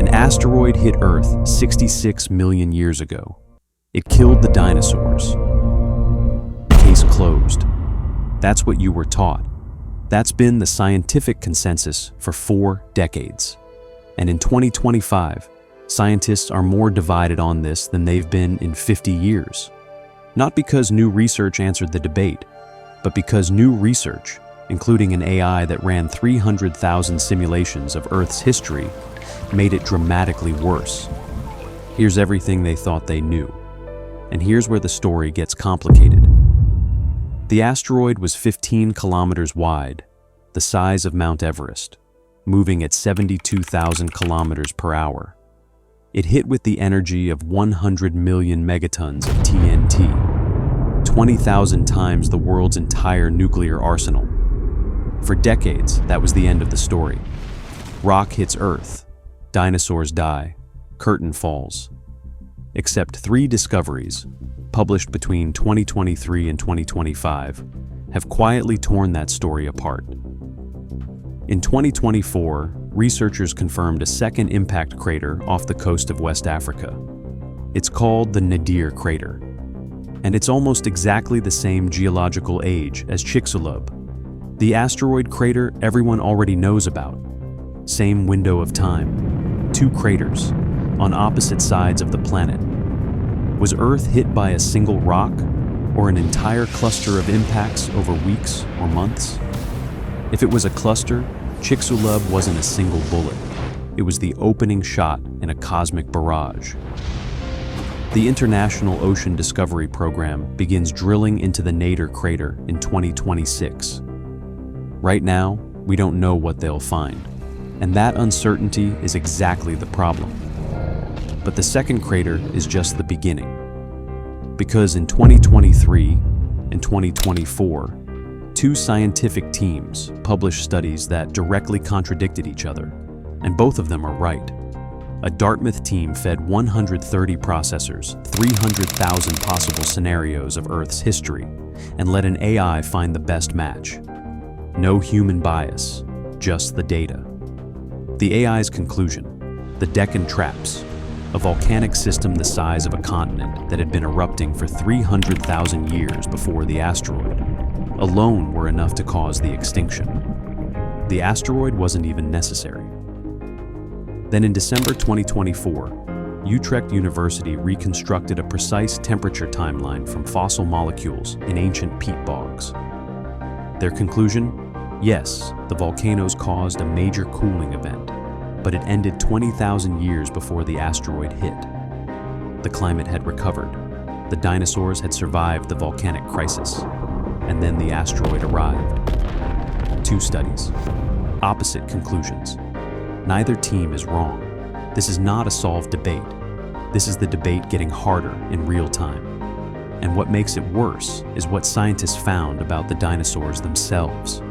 An asteroid hit Earth 66 million years ago. It killed the dinosaurs. Case closed. That's what you were taught. That's been the scientific consensus for 4 decades. And in 2025, scientists are more divided on this than they've been in 50 years. Not because new research answered the debate, but because new research, including an AI that ran 300,000 simulations of Earth's history, made it dramatically worse. Here's everything they thought they knew. And here's where the story gets complicated. The asteroid was 15 kilometers wide, the size of Mount Everest, moving at 72,000 kilometers per hour. It hit with the energy of 100 million megatons of TNT, 20,000 times the world's entire nuclear arsenal. For decades, that was the end of the story. Rock hits Earth, dinosaurs die, curtain falls. Except 3 discoveries, published between 2023 and 2025, have quietly torn that story apart. In 2024, researchers confirmed a second impact crater off the coast of West Africa. It's called the Nadir crater, and it's almost exactly the same geological age as Chicxulub, the asteroid crater everyone already knows about. Same window of time, 2 craters on opposite sides of the planet. Was Earth hit by a single rock or an entire cluster of impacts over weeks or months? If it was a cluster, Chicxulub wasn't a single bullet. It was the opening shot in a cosmic barrage. The International Ocean Discovery Program begins drilling into the Nadir crater in 2026. Right now, we don't know what they'll find, and that uncertainty is exactly the problem. But the second crater is just the beginning. Because in 2023 and 2024, 2 scientific teams published studies that directly contradicted each other, and both of them are right. A Dartmouth team fed 130 processors 300,000 possible scenarios of Earth's history and let an AI find the best match. No human bias, just the data. The AI's conclusion: the Deccan Traps, a volcanic system the size of a continent that had been erupting for 300,000 years before the asteroid, alone were enough to cause the extinction. The asteroid wasn't even necessary. Then in December 2024, Utrecht University reconstructed a precise temperature timeline from fossil molecules in ancient peat bogs. Their conclusion? Yes, the volcanoes caused a major cooling event, but it ended 20,000 years before the asteroid hit. The climate had recovered, the dinosaurs had survived the volcanic crisis, and then the asteroid arrived. 2 studies, opposite conclusions. Neither team is wrong. This is not a solved debate. This is the debate getting harder in real time. And what makes it worse is what scientists found about the dinosaurs themselves.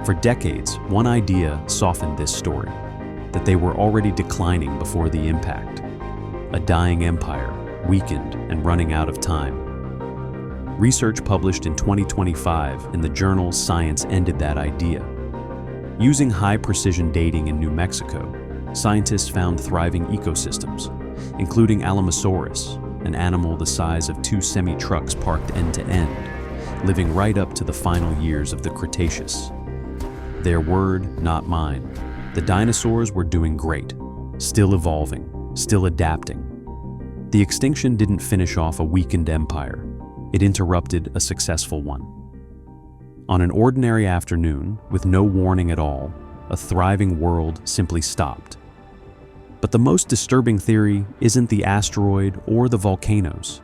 For decades, one idea softened this story: that they were already declining before the impact. A dying empire, weakened and running out of time. Research published in 2025 in the journal Science ended that idea. Using high-precision dating in New Mexico, scientists found thriving ecosystems, including Alamosaurus, an animal the size of 2 semi-trucks parked end-to-end, living right up to the final years of the Cretaceous. Their word, not mine. The dinosaurs were doing great, still evolving, still adapting. The extinction didn't finish off a weakened empire. It interrupted a successful one. On an ordinary afternoon, with no warning at all, a thriving world simply stopped. But the most disturbing theory isn't the asteroid or the volcanoes.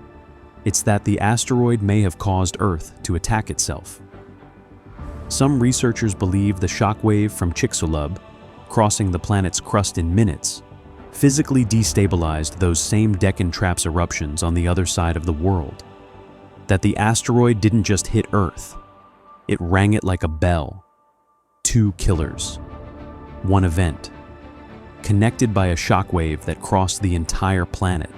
It's that the asteroid may have caused Earth to attack itself. Some researchers believe the shockwave from Chicxulub, crossing the planet's crust in minutes, physically destabilized those same Deccan Traps eruptions on the other side of the world. That the asteroid didn't just hit Earth. It rang it like a bell. 2 killers. 1 event. Connected by a shockwave that crossed the entire planet.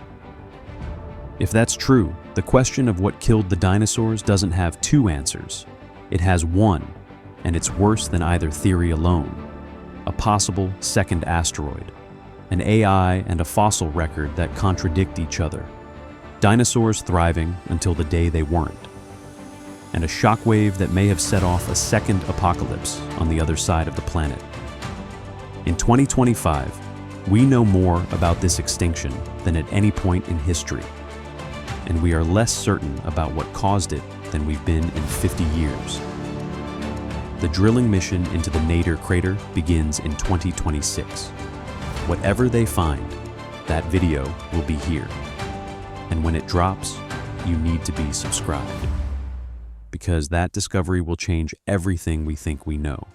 If that's true, the question of what killed the dinosaurs doesn't have 2 answers. It has 1, and it's worse than either theory alone. A possible second asteroid. an AI and a fossil record that contradict each other, dinosaurs thriving until the day they weren't, and a shockwave that may have set off a second apocalypse on the other side of the planet. In 2025, we know more about this extinction than at any point in history, and we are less certain about what caused it than we've been in 50 years. The drilling mission into the Nader crater begins in 2026. Whatever they find, that video will be here. And when it drops, you need to be subscribed, because that discovery will change everything we think we know.